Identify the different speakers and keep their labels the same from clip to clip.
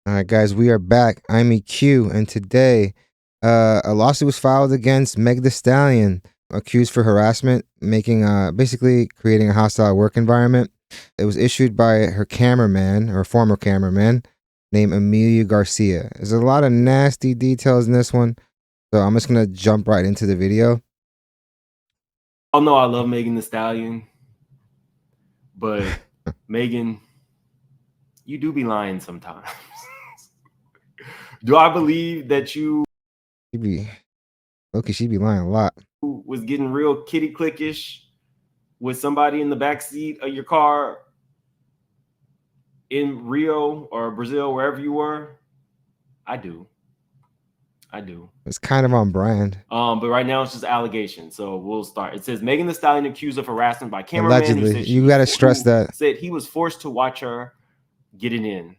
Speaker 1: All right, guys, we are back. I'm EQ, and today a lawsuit was filed against Meg Thee Stallion, accused for harassment, making basically creating a hostile work environment. It was issued by her cameraman, or former cameraman, named Emilio Garcia. There's a lot of nasty details in this one, so I'm just gonna jump right into the video.
Speaker 2: Oh no, I love Megan Thee Stallion, but Megan, you do be lying sometimes. Do I believe that you
Speaker 1: She be lying a lot.
Speaker 2: was getting real kitty clickish with somebody in the backseat of your car in Rio or Brazil, wherever you were? I do.
Speaker 1: It's kind of on brand.
Speaker 2: But right now it's just allegations. So we'll start. It says Megan Thee Stallion accused of harassment by cameraman.
Speaker 1: Allegedly, you got to stress that.
Speaker 2: Said he was forced to watch her get it in.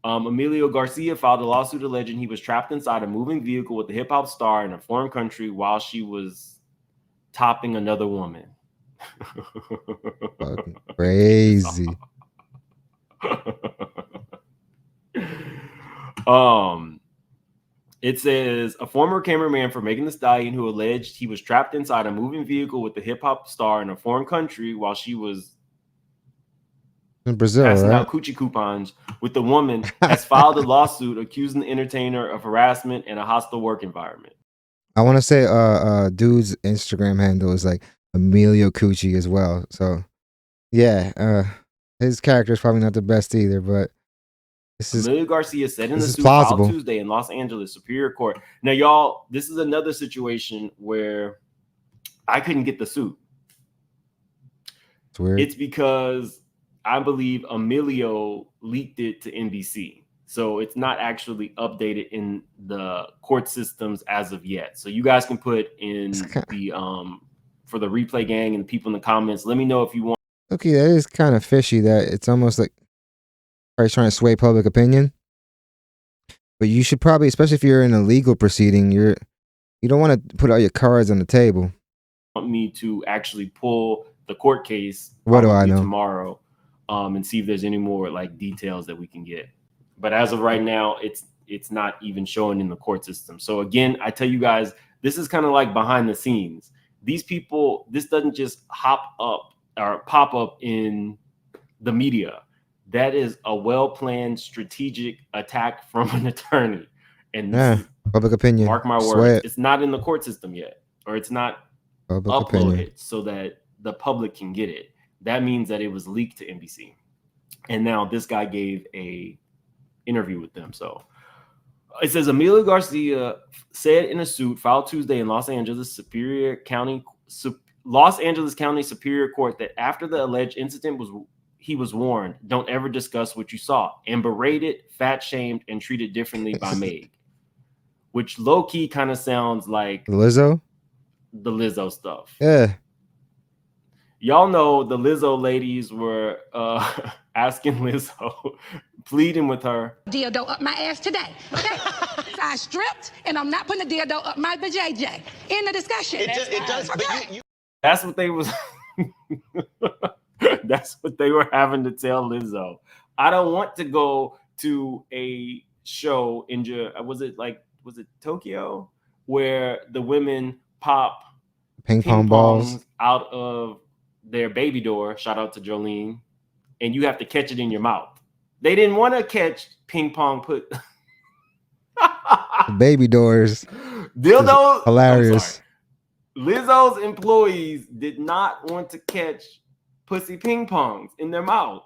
Speaker 2: Emilio Garcia filed a lawsuit alleging he was trapped inside a moving vehicle with the hip hop star in a foreign country while she was topping another woman.
Speaker 1: Fucking crazy.
Speaker 2: It says a former cameraman for Megan Thee Stallion who alleged he was trapped inside a moving vehicle with the hip hop star in a foreign country while she was
Speaker 1: in Brazil,
Speaker 2: passing
Speaker 1: right?
Speaker 2: out coochie coupons with the woman has filed a lawsuit accusing the entertainer of harassment and a hostile work environment.
Speaker 1: I want to say dude's Instagram handle is like Emilio Coochie as well. So yeah, his character is probably not the best either, but this is
Speaker 2: Emilio Garcia said in the suit
Speaker 1: plausible.
Speaker 2: filed Tuesday in Los Angeles Superior Court. Now, y'all, this is another situation where I couldn't get the suit.
Speaker 1: It's weird.
Speaker 2: It's because I believe Emilio leaked it to NBC. So it's not actually updated in the court systems as of yet. So you guys can put in the for the replay gang and the people in the comments. Let me know if you want.
Speaker 1: Okay, that is kind of fishy. That it's almost like trying to sway public opinion. But you should probably, especially if you're in a legal proceeding, you don't want to put all your cards on the table.
Speaker 2: Want me to actually pull the court case?
Speaker 1: What do I know?
Speaker 2: Tomorrow, and see if there's any more like details that we can get. But as of right now, it's not even showing in the court system. So again, I tell you guys, this is kind of like behind the scenes. These people, this doesn't just hop up or pop up in the media. That is a well-planned strategic attack from an attorney. And
Speaker 1: public opinion.
Speaker 2: Mark my words, it's not in the court system yet, or it's not
Speaker 1: public
Speaker 2: uploaded
Speaker 1: opinion,
Speaker 2: so that the public can get it. That means that it was leaked to NBC. And now this guy gave a interview with them. So it says Emilio Garcia said in a suit filed Tuesday in Los Angeles County Superior Court that after the alleged incident he was warned, don't ever discuss what you saw, and berated, fat shamed, and treated differently by Meg, which low key kind of sounds like
Speaker 1: the Lizzo
Speaker 2: stuff.
Speaker 1: Yeah.
Speaker 2: Y'all know the Lizzo ladies were asking Lizzo, pleading with her.
Speaker 3: Dildo up my ass today. Okay? So I stripped, and I'm not putting the dildo up my vajayjay. In the discussion.
Speaker 4: It does.
Speaker 3: Okay.
Speaker 2: That's what they was. That's what they were having to tell Lizzo. I don't want to go to a show in was it Tokyo, where the women pop
Speaker 1: ping pong balls
Speaker 2: out of their baby door. Shout out to Jolene. And you have to catch it in your mouth. They didn't want to catch ping pong put
Speaker 1: baby doors.
Speaker 2: Dildos.
Speaker 1: Hilarious.
Speaker 2: Lizzo's employees did not want to catch pussy ping pongs in their mouth.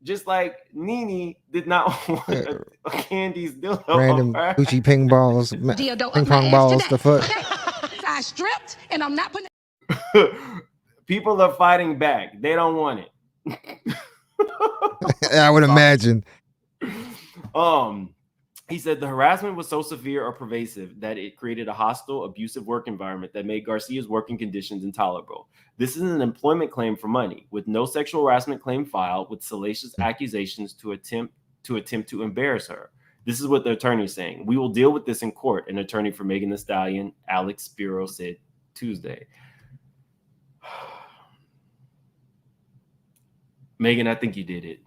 Speaker 2: Just like Nene did not want a Candy's dildo.
Speaker 1: Random Gucci ping balls. Ping pong balls to foot.
Speaker 3: Okay? So I stripped, and I'm not putting
Speaker 2: People are fighting back. They don't want it.
Speaker 1: I would imagine.
Speaker 2: He said the harassment was so severe or pervasive that it created a hostile, abusive work environment that made Garcia's working conditions intolerable. This is an employment claim for money, with no sexual harassment claim filed, with salacious accusations to attempt to embarrass her. This is what the attorney is saying. We will deal with this in court, an attorney for Megan Thee Stallion, Alex Spiro, said Tuesday. Megan, I think you did it.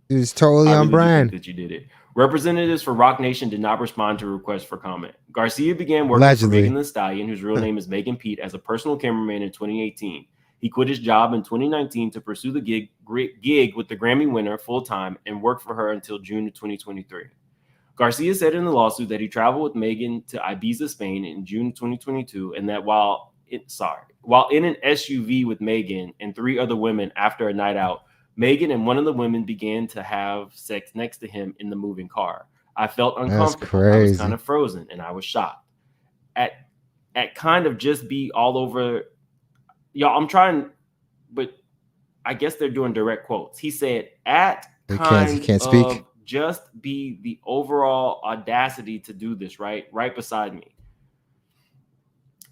Speaker 1: It's totally
Speaker 2: I
Speaker 1: on
Speaker 2: really do think
Speaker 1: brand.
Speaker 2: that you did it. Representatives for Rock Nation did not respond to requests for comment. Garcia began working for
Speaker 1: Allegedly.
Speaker 2: Megan Thee Stallion, whose real name is Megan Pete, as a personal cameraman in 2018. He quit his job in 2019 to pursue the gig with the Grammy winner full-time and worked for her until June of 2023. Garcia said in the lawsuit that he traveled with Megan to Ibiza, Spain in June 2022, and that while in an SUV with Megan and 3 other women after a night out, Megan and one of the women began to have sex next to him in the moving car. I felt uncomfortable. I was kind of frozen and I was shocked. At kind of just be all over. Y'all, I'm trying, but I guess they're doing direct quotes. He said, at kind
Speaker 1: can't
Speaker 2: of
Speaker 1: speak.
Speaker 2: just be the overall audacity to do this, right beside me.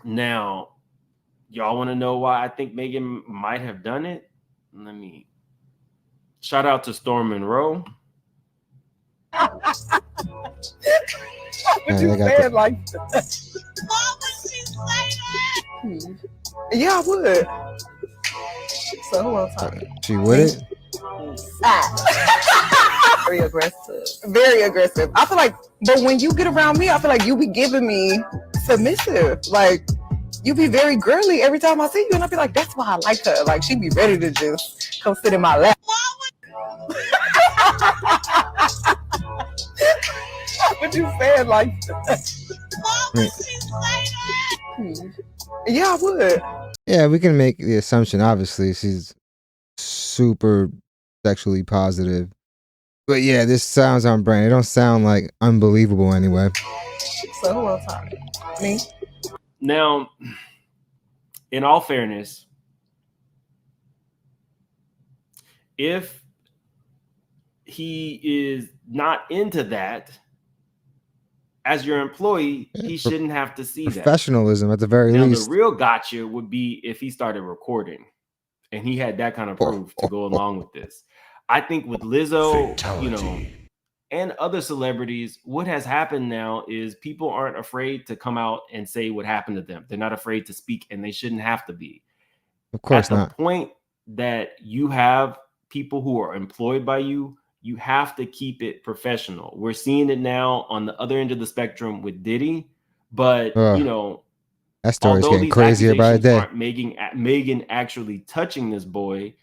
Speaker 2: Now, y'all want to know why I think Megan might have done it? Let me shout out to Storm Monroe.
Speaker 4: What you said like yeah, I would. So who else talking?
Speaker 1: She wouldn't?
Speaker 4: Very aggressive. Very aggressive. I feel like, but when you get around me, I feel like you be giving me submissive. Like, you be very girly every time I see you, and I be like, that's why I like her. Like, she be ready to just come sit in my lap. What you saying like yeah, I would.
Speaker 1: Yeah, we can make the assumption, obviously, she's super sexually positive. But yeah, this sounds on brand. It don't sound like unbelievable anyway.
Speaker 4: So who else talking? Me?
Speaker 2: Now, in all fairness, if he is not into that, as your employee, he shouldn't have to see
Speaker 1: professionalism
Speaker 2: that.
Speaker 1: At the very least.
Speaker 2: The real gotcha would be if he started recording and he had that kind of proof to go along with this. I think with Lizzo, Fatality. And other celebrities, what has happened now is people aren't afraid to come out and say what happened to them. They're not afraid to speak, and they shouldn't have to be.
Speaker 1: Of course not.
Speaker 2: At the point that you have people who are employed by you, you have to keep it professional. We're seeing it now on the other end of the spectrum with Diddy, but
Speaker 1: that story's getting crazier by the day.
Speaker 2: Aren't Megan actually touching this boy,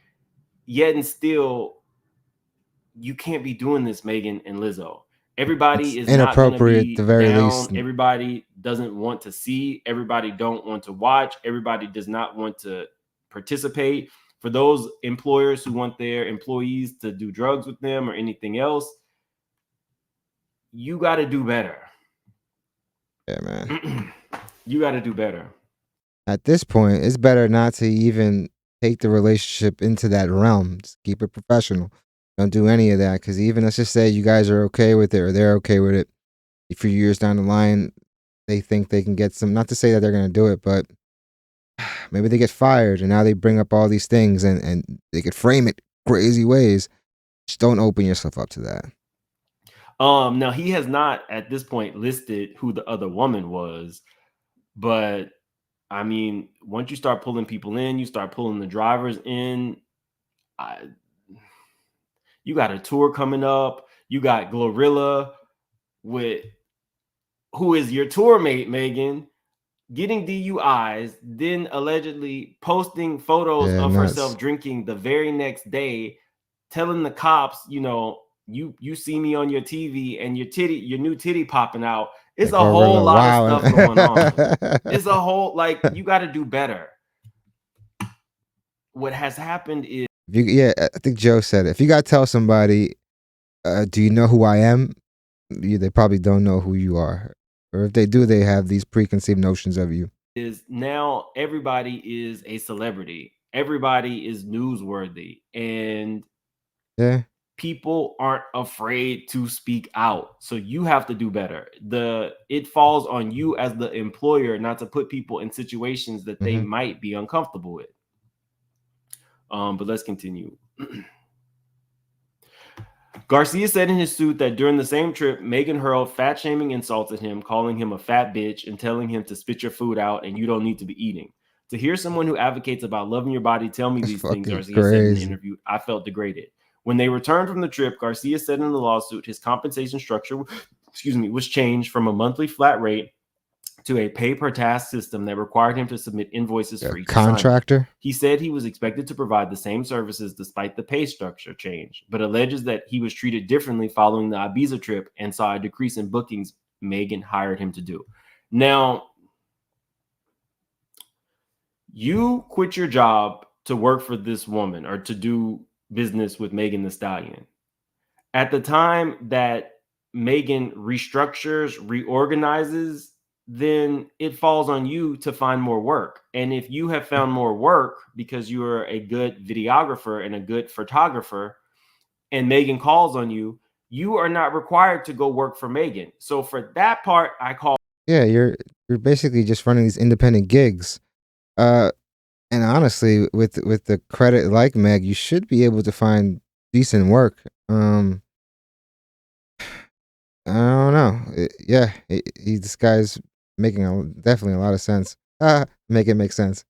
Speaker 2: yet and still, you can't be doing this, Megan and Lizzo. Everybody is inappropriate at the very least. Everybody doesn't want to see. Everybody don't want to watch. Everybody does not want to participate. For those employers who want their employees to do drugs with them or anything else, you got to do better.
Speaker 1: Yeah, man.
Speaker 2: You got to do better.
Speaker 1: At this point, it's better not to even take the relationship into that realm. Just keep it professional. Don't do any of that, because even let's just say you guys are okay with it or they're okay with it. A few years down the line, they think they can get some, not to say that they're going to do it, but maybe they get fired and now they bring up all these things and they could frame it crazy ways. Just don't open yourself up to that.
Speaker 2: Now he has not at this point listed who the other woman was, but I mean, once you start pulling people in, you start pulling the drivers in. You got a tour coming up. You got Glorilla with who is your tour mate, Megan, getting DUIs, then allegedly posting photos of herself drinking the very next day, telling the cops, you see me on your TV and your new titty popping out. It's a whole lot of stuff going on. It's a whole, you got to do better. What has happened is,
Speaker 1: I think Joe said it. If you got to tell somebody, do you know who I am? They probably don't know who you are. Or if they do, they have these preconceived notions of you.
Speaker 2: Is now everybody is a celebrity. Everybody is newsworthy. And people aren't afraid to speak out. So you have to do better. It falls on you as the employer not to put people in situations that they might be uncomfortable with. But let's continue. Garcia said in his suit that during the same trip, Megan hurled fat-shaming insults at him, calling him a fat bitch and telling him to spit your food out and you don't need to be eating. To hear someone who advocates about loving your body tell me these things, Garcia said in the interview, I felt degraded. When they returned from the trip, Garcia said in the lawsuit his compensation structure, was changed from a monthly flat rate to a pay-per-task system that required him to submit invoices for each
Speaker 1: contractor.
Speaker 2: assignment. He said he was expected to provide the same services despite the pay structure change, but alleges that he was treated differently following the Ibiza trip and saw a decrease in bookings Megan hired him to do. Now, you quit your job to work for this woman or to do business with Megan Thee Stallion. At the time that Megan restructures, reorganizes, then it falls on you to find more work. And if you have found more work because you are a good videographer and a good photographer, and Megan calls on you, you are not required to go work for Megan. So for that part, I call.
Speaker 1: Yeah, you're basically just running these independent gigs. And honestly, with the credit like Meg, you should be able to find decent work. I don't know. This guy's making definitely a lot of sense. Make it make sense.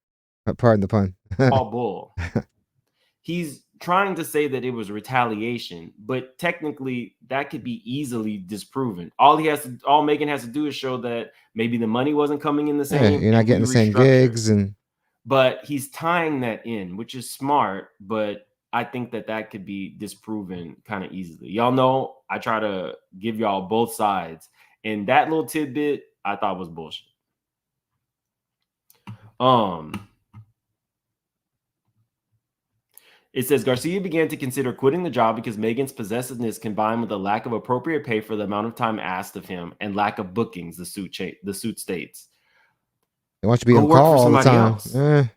Speaker 1: Pardon the pun.
Speaker 2: All bull. He's trying to say that it was retaliation, but technically that could be easily disproven. All Megan has to do is show that maybe the money wasn't coming in the same.
Speaker 1: You're not getting the same gigs,
Speaker 2: but he's tying that in, which is smart, but I think that could be disproven kind of easily. Y'all know I try to give y'all both sides, and that little tidbit I thought was bullshit. It says Garcia began to consider quitting the job because Megan's possessiveness combined with a lack of appropriate pay for the amount of time asked of him and lack of bookings, the suit states.
Speaker 1: They want you to be on call all the time.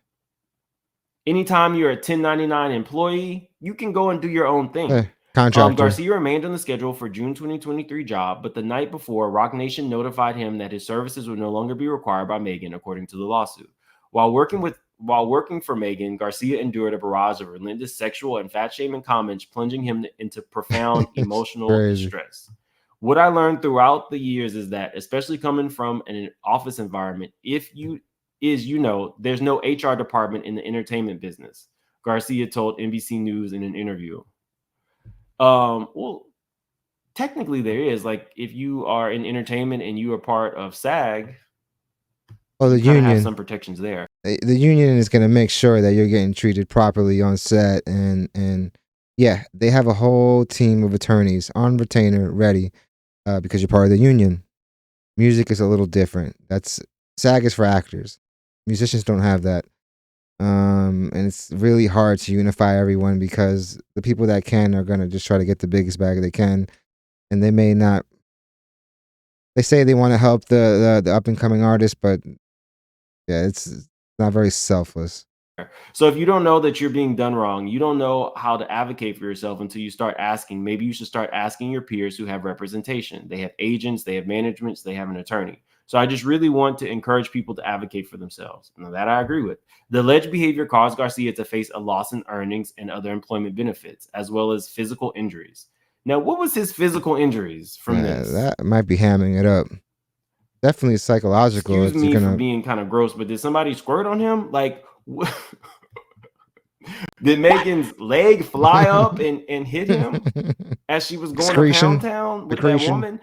Speaker 2: Anytime you're a 1099 employee, you can go and do your own thing.
Speaker 1: Contractor.
Speaker 2: Garcia remained on the schedule for June 2023 job, but the night before, Roc Nation notified him that his services would no longer be required by Megan, according to the lawsuit. While working for Megan, Garcia endured a barrage of relentless sexual and fat-shaming comments, plunging him into profound emotional distress. What I learned throughout the years is that, especially coming from an office environment, there's no HR department in the entertainment business, Garcia told NBC News in an interview. Well, technically there is. Like, if you are in entertainment and you are part of SAG,
Speaker 1: the union
Speaker 2: have some protections there.
Speaker 1: The union is going to make sure that you're getting treated properly on set, and yeah, they have a whole team of attorneys on retainer ready because you're part of the union. Music is a little different. SAG is for actors. Musicians don't have that. And it's really hard to unify everyone because the people that can are going to just try to get the biggest bag they can, and they may not. They say they want to help the up and coming artists, but yeah, it's not very selfless.
Speaker 2: So if you don't know that you're being done wrong, you don't know how to advocate for yourself until you start asking. Maybe you should start asking your peers who have representation. They have agents, they have managements, they have an attorney. So I just really want to encourage people to advocate for themselves. Now, that I agree with. The alleged behavior caused Garcia to face a loss in earnings and other employment benefits, as well as physical injuries. Now, what was his physical injuries from this?
Speaker 1: That might be hamming it up. Definitely psychological.
Speaker 2: Excuse me for being kind of gross, but did somebody squirt on him? Like, did Megan's leg fly up and hit him as she was going to Pound Town with that woman?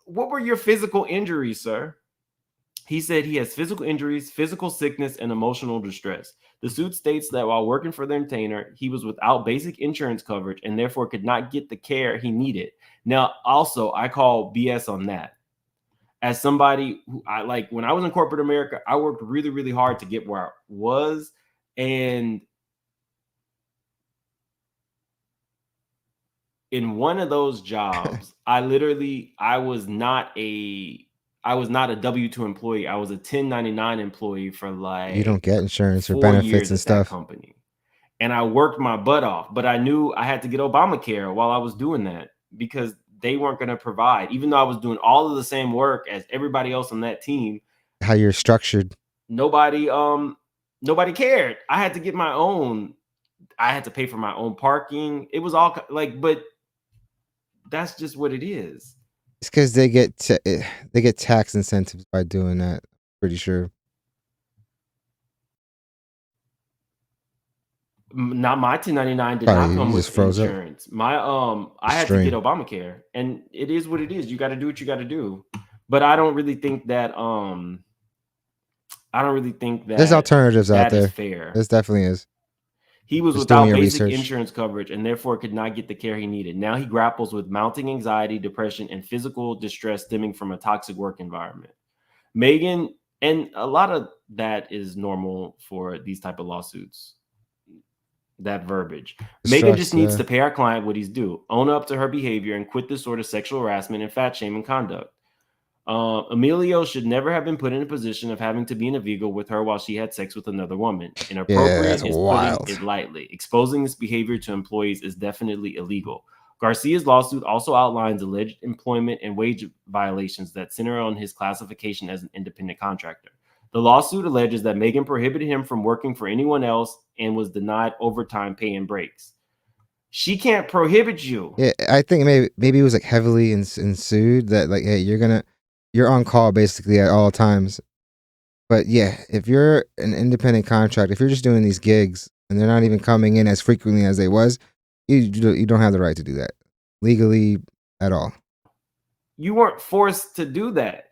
Speaker 2: What were your physical injuries, sir? He said he has physical injuries, physical sickness, and emotional distress. The suit states that while working for the entertainer, he was without basic insurance coverage and therefore could not get the care he needed. Now, also, I call BS on that. As somebody who when I was in corporate America, I worked really, really hard to get where I was. And in one of those jobs, I was not a W-2 employee. I was a 1099 employee for
Speaker 1: you don't get insurance or benefits and stuff.
Speaker 2: Company. And I worked my butt off, but I knew I had to get Obamacare while I was doing that because they weren't going to provide, even though I was doing all of the same work as everybody else on that team.
Speaker 1: How you're structured.
Speaker 2: Nobody cared. I had to get my own. I had to pay for my own parking. It was all but that's just what it is.
Speaker 1: It's because they get tax incentives by doing that. Pretty sure.
Speaker 2: Not my 1099 did
Speaker 1: Oh,
Speaker 2: not
Speaker 1: you
Speaker 2: come
Speaker 1: just
Speaker 2: with
Speaker 1: froze up.
Speaker 2: insurance. My I had to
Speaker 1: Stream.
Speaker 2: get Obamacare, and it is what it is. You got to do what you got to do. But I don't really think that
Speaker 1: There's alternatives out
Speaker 2: that is
Speaker 1: there.
Speaker 2: fair.
Speaker 1: This definitely is.
Speaker 2: He was
Speaker 1: Just doing
Speaker 2: without
Speaker 1: your
Speaker 2: basic
Speaker 1: research.
Speaker 2: insurance coverage and therefore could not get the care he needed. Now he grapples with mounting anxiety, depression, and physical distress stemming from a toxic work environment. Megan, and a lot of that is normal for these type of lawsuits. That verbiage. Megan just needs to pay our client what he's due, own up to her behavior, and quit this sort of sexual harassment and fat shaming conduct. Emilio should never have been put in a position of having to be in a vehicle with her while she had sex with another woman. Inappropriate is
Speaker 1: wild.
Speaker 2: putting it lightly. Exposing this behavior to employees is definitely illegal. Garcia's lawsuit also outlines alleged employment and wage violations that center on his classification as an independent contractor. The lawsuit alleges that Megan prohibited him from working for anyone else and was denied overtime pay and breaks. She can't prohibit you.
Speaker 1: Yeah, I think maybe it was like heavily ensued that like, hey, you're on call basically at all times. But yeah, if you're an independent contractor, if you're just doing these gigs and they're not even coming in as frequently as they was, you don't have the right to do that legally at all.
Speaker 2: You weren't forced to do that.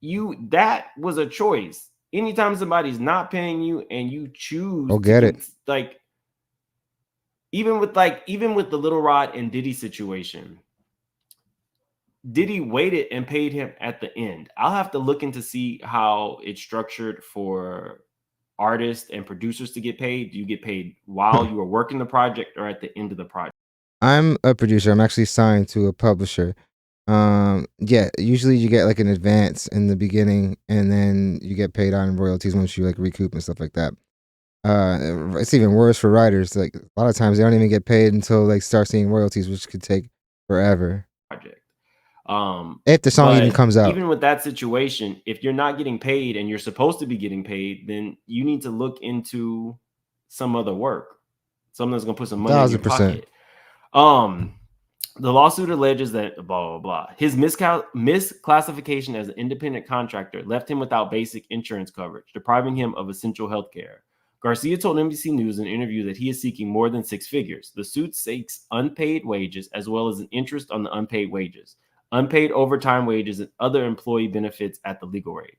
Speaker 2: That was a choice. Anytime somebody's not paying you and you choose
Speaker 1: Go get it.
Speaker 2: Like even with the Little Rod and Diddy situation, Diddy waited and paid him at the end. I'll have to look into see how it's structured for artists and producers to get paid. Do you get paid while you are working the project or at the end of the project?
Speaker 1: I'm a producer. I'm actually signed to a publisher. Yeah, usually you get like an advance in the beginning and then you get paid on royalties once you like recoup and stuff like that. It's even worse for writers. Like a lot of times they don't even get paid until like start seeing royalties, which could take forever.
Speaker 2: Project.
Speaker 1: If the song even comes out.
Speaker 2: Even with that situation, if you're not getting paid and you're supposed to be getting paid, then you need to look into some other work. Something that's gonna put some money in your pocket. The lawsuit alleges that blah blah blah. His misclassification as an independent contractor left him without basic insurance coverage, depriving him of essential health care. Garcia told NBC News in an interview that he is seeking more than 6 figures. The suit seeks unpaid wages as well as an interest on the unpaid wages, unpaid overtime wages, and other employee benefits at the legal rate.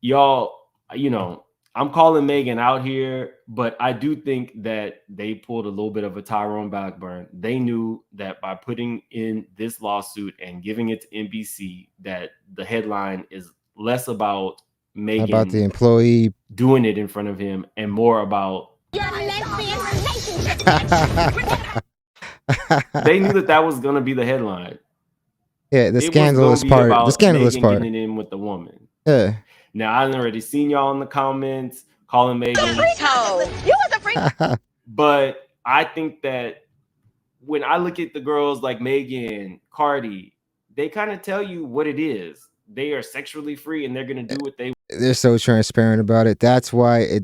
Speaker 2: Y'all, I'm calling Megan out here, but I do think that they pulled a little bit of a Tyrone Blackburn. They knew that by putting in this lawsuit and giving it to NBC, that the headline is less about Megan,
Speaker 1: about the employee
Speaker 2: doing it in front of him, and more about
Speaker 3: Your lesbian relationship.
Speaker 2: they knew that was going to be the headline.
Speaker 1: Yeah, the scandalous part. The scandalous
Speaker 2: Megan
Speaker 1: part.
Speaker 2: getting it in with the woman.
Speaker 1: Yeah.
Speaker 2: Now I've already seen y'all in the comments calling Megan.
Speaker 3: You was a freak.
Speaker 2: But I think that when I look at the girls like Megan, Cardi, they kind of tell you what it is. They are sexually free and they're gonna do what they.
Speaker 1: They're so transparent about it. That's why it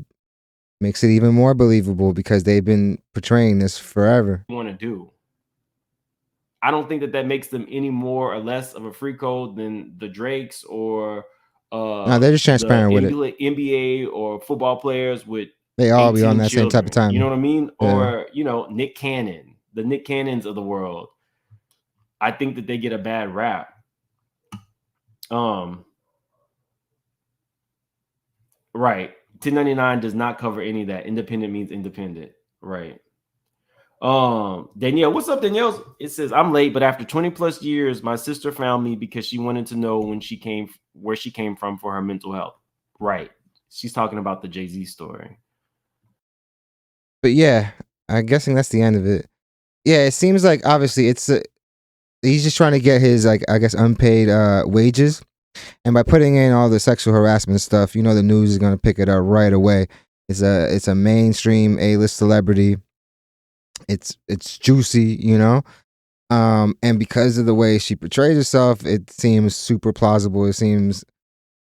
Speaker 1: makes it even more believable because they've been portraying this forever.
Speaker 2: Want to do. I don't think that makes them any more or less of a free code than the Drakes or.
Speaker 1: No, they're just transparent with it.
Speaker 2: NBA or football players with
Speaker 1: they all be on that same type of time.
Speaker 2: You know what I mean?
Speaker 1: Yeah.
Speaker 2: Or Nick Cannon, the Nick Cannons of the world. I think that they get a bad rap. Right. 1099 does not cover any of that. Independent means independent. Right. Danielle, what's up, Danielle? It says, I'm late, but after 20 plus years, my sister found me because she wanted to know where she came from for her mental health. Right. She's talking about the Jay-Z story.
Speaker 1: But yeah, I'm guessing that's the end of it. Yeah, it seems like obviously he's just trying to get his unpaid wages. And by putting in all the sexual harassment stuff, the news is going to pick it up right away. It's a mainstream A-list celebrity. It's juicy, and because of the way she portrays herself, it seems super plausible. It seems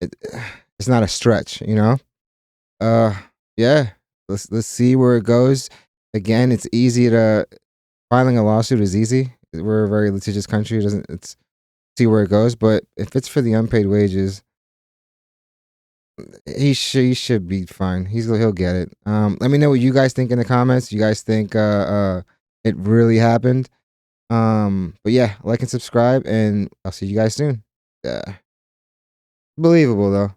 Speaker 1: it's not a stretch, yeah. Let's see where it goes. Again, it's easy filing a lawsuit is easy. We're a very litigious country. It's see where it goes. But if it's for the unpaid wages, He should be fine. He'll get it. Let me know what you guys think in the comments. You guys think it really happened? But yeah, like and subscribe, and I'll see you guys soon. Believable though.